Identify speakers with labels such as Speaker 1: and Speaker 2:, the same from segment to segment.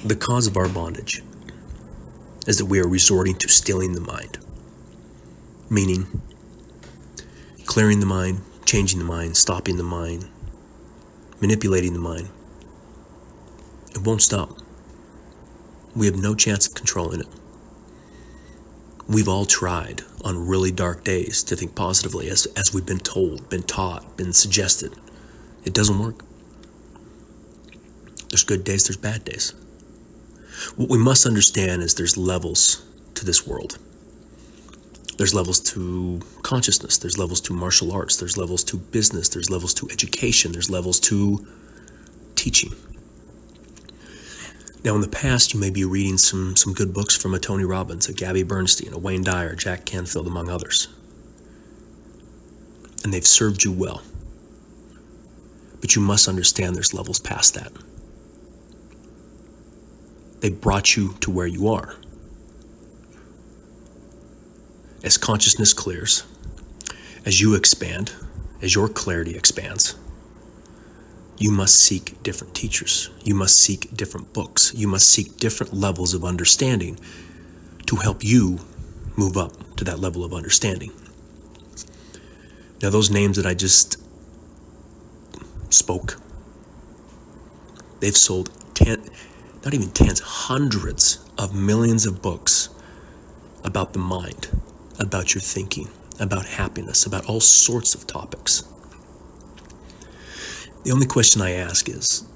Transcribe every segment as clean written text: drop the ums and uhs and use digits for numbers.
Speaker 1: The cause of our bondage is that we are resorting to stilling the mind, meaning clearing the mind, changing the mind, stopping the mind, manipulating the mind. It won't stop. We have no chance of controlling it. We've all tried on really dark days to think positively as we've been told, been taught, been suggested. It doesn't work. There's good days, there's bad days. What we must understand is there's levels to this world. There's levels to consciousness, there's levels to martial arts, there's levels to business, there's levels to education, there's levels to teaching. Now in the past you may be reading some good books from a Tony Robbins, a Gabby Bernstein, a Wayne Dyer, Jack Canfield, among others. And they've served you well. But you must understand there's levels past that. They brought you to where you are. As consciousness clears, as you expand, as your clarity expands, you must seek different teachers. You must seek different books. You must seek different levels of understanding to help you move up to that level of understanding. Now, those names that I just spoke, they've sold not even tens, hundreds of millions of books about the mind, about your thinking, about happiness, about all sorts of topics. The only question I ask is,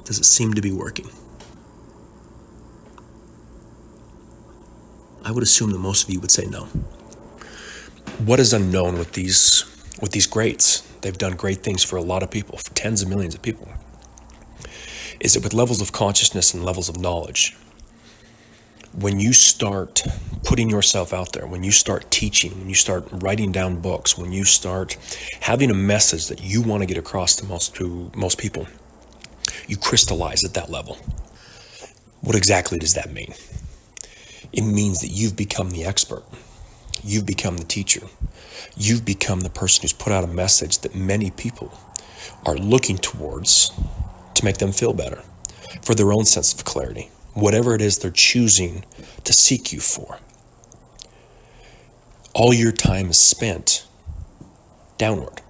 Speaker 1: does it seem to be working? I would assume that most of you would say no. What is unknown with these greats? They've done great things for a lot of people, for tens of millions of people. Is that with levels of consciousness and levels of knowledge, when you start putting yourself out there, when you start teaching, when you start writing down books, when you start having a message that you want to get across to most people, you crystallize at that level. What exactly does that mean? It means that you've become the expert. You've become the teacher. You've become the person who's put out a message that many people are looking towards to make them feel better, for their own sense of clarity, whatever it is they're choosing to seek you for. All your time is spent downward.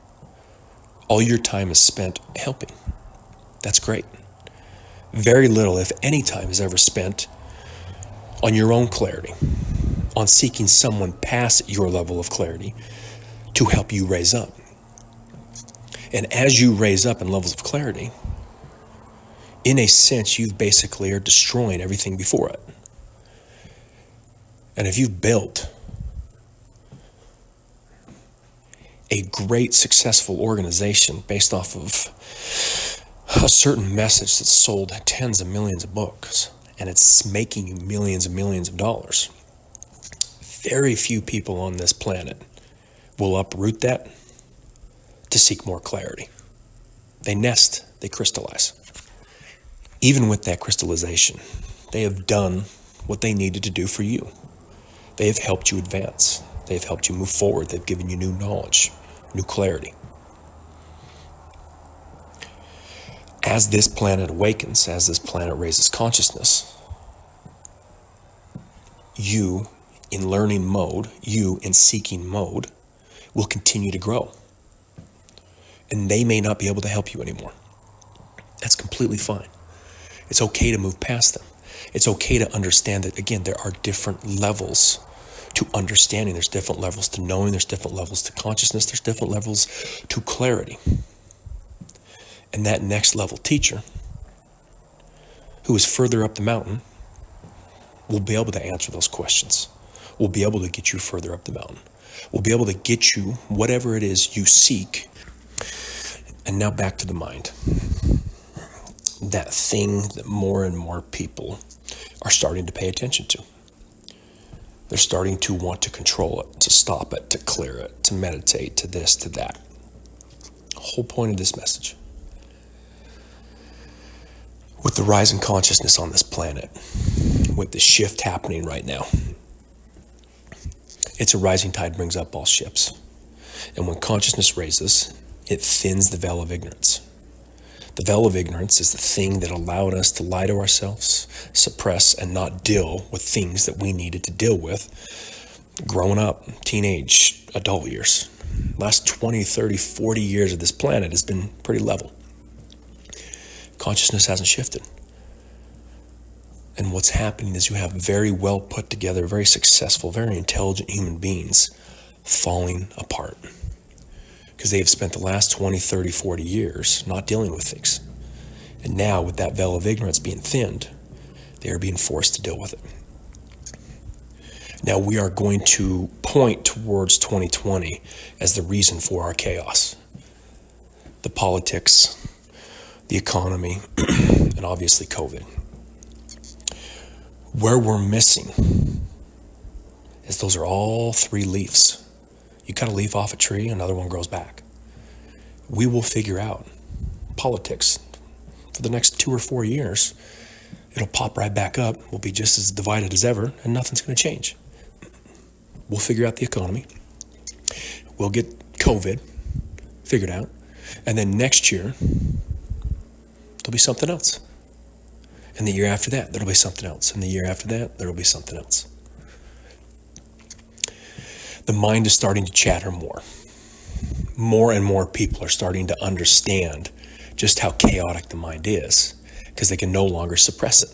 Speaker 1: All your time is spent helping. That's great. Very little, if any, time is ever spent on your own clarity, on seeking someone past your level of clarity to help you raise up. And as you raise up in levels of clarity, in a sense, you basically are destroying everything before it. And if you've built a great, successful organization based off of a certain message that's sold tens of millions of books, and it's making you millions and millions of dollars, very few people on this planet will uproot that to seek more clarity. They nest, they crystallize. Even with that crystallization, they have done what they needed to do for you. They have helped you advance. They have helped you move forward. They've given you new knowledge, new clarity. As this planet awakens, as this planet raises consciousness, you in learning mode, you in seeking mode, will continue to grow. And they may not be able to help you anymore. That's completely fine. It's okay to move past them. It's okay to understand that, again, there are different levels to understanding. There's different levels to knowing. There's different levels to consciousness. There's different levels to clarity. And that next level teacher, who is further up the mountain, will be able to answer those questions. Will be able to get you further up the mountain. Will be able to get you whatever it is you seek. And now back to the mind. That thing that more and more people are starting to pay attention to. They're starting to want to control it, to stop it, to clear it, to meditate, to this, to that. The whole point of this message. With the rise in consciousness on this planet, with the shift happening right now, it's a rising tide brings up all ships. And when consciousness raises, it thins the veil of ignorance. The veil of ignorance is the thing that allowed us to lie to ourselves, suppress, and not deal with things that we needed to deal with growing up, teenage, adult years. Last 20, 30, 40 years of this planet has been pretty level. Consciousness hasn't shifted. And what's happening is you have very well put together, very successful, very intelligent human beings falling apart. Because they have spent the last 20, 30, 40 years not dealing with things. And now with that veil of ignorance being thinned, they are being forced to deal with it. Now we are going to point towards 2020 as the reason for our chaos. The politics, the economy, and obviously COVID. Where we're missing is those are all three leaves. You cut a leaf off a tree, another one grows back. We will figure out politics for the next 2 or 4 years. It'll pop right back up. We'll be just as divided as ever, and nothing's going to change. We'll figure out the economy. We'll get COVID figured out. And then next year, there'll be something else. And the year after that, there'll be something else. And the year after that, there'll be something else. The mind is starting to chatter more. More and more people are starting to understand just how chaotic the mind is because they can no longer suppress it.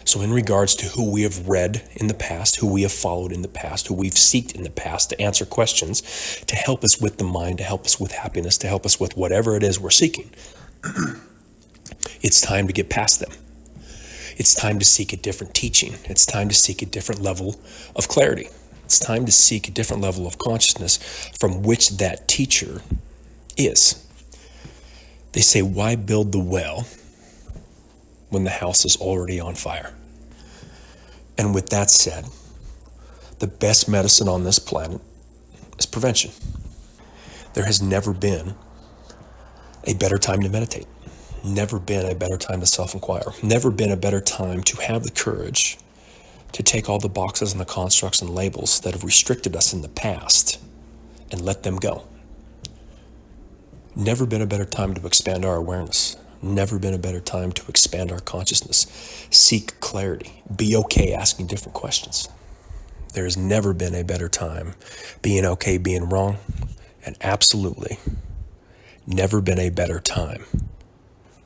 Speaker 1: So in regards to who we have read in the past, who we have followed in the past, who we've sought in the past to answer questions, to help us with the mind, to help us with happiness, to help us with whatever it is we're seeking, it's time to get past them. It's time to seek a different teaching. It's time to seek a different level of clarity. It's time to seek a different level of consciousness from which that teacher is. They say, why build the well when the house is already on fire? And with that said, the best medicine on this planet is prevention. There has never been a better time to meditate. Never been a better time to self-inquire. Never been a better time to have the courage to take all the boxes and the constructs and labels that have restricted us in the past and let them go. Never been a better time to expand our awareness. Never been a better time to expand our consciousness. Seek clarity. Be okay asking different questions. There has never been a better time being okay being wrong, and absolutely never been a better time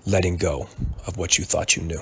Speaker 1: letting go of what you thought you knew.